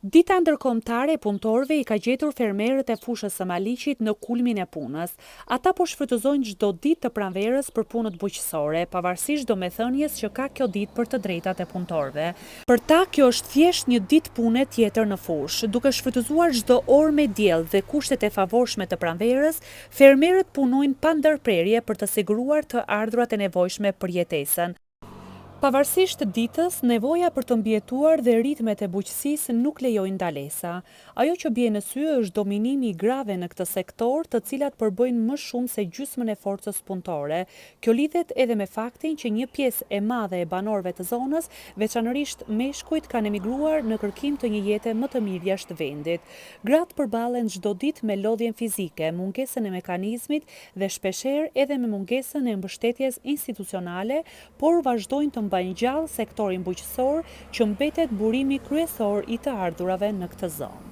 Dita ndërkombëtare e punëtorëve i ka gjetur fermerët e fushës së Maliqit në kulmin e punës. Ata po shfrytëzojnë çdo ditë të pranverës për punët bujqësore, pavarësisht domethënies që ka kjo ditë për të drejtat e punëtorëve. Për ta, kjo është thjesht një ditë pune tjetër në fushë. Duke shfrytëzuar çdo orë me diell dhe kushtet e favorshme të pranverës, fermerët punojnë pa ndërprerje për të siguruar të ardhurat e nevojshme për jetesën. Pavarësisht ditës, nevoja për të mbijetuar dhe ritmet e bujqësisë nuk lejojnë ndalesa. Ajo që bie në sy është dominimi i grave në këtë sektor, të cilat përbëjnë më shumë se gjysmën e forcës punëtore. Kjo lidhet edhe me faktin që një pjesë e madhe e banorëve të zonës, veçanërisht meshkujt, kanë emigruar në kërkim të një jete më të mirë jashtë vendit. Gratë përballen çdo ditë me lodhjen fizike, mungesën e mekanizmit dhe shpeshherë edhe me mungesën e mbështetjes institucionale, por vazhdojnë të mbajnë gjallë sektorin bujqësor që mbetet burimi kryesor i të ardhurave në këtë zonë.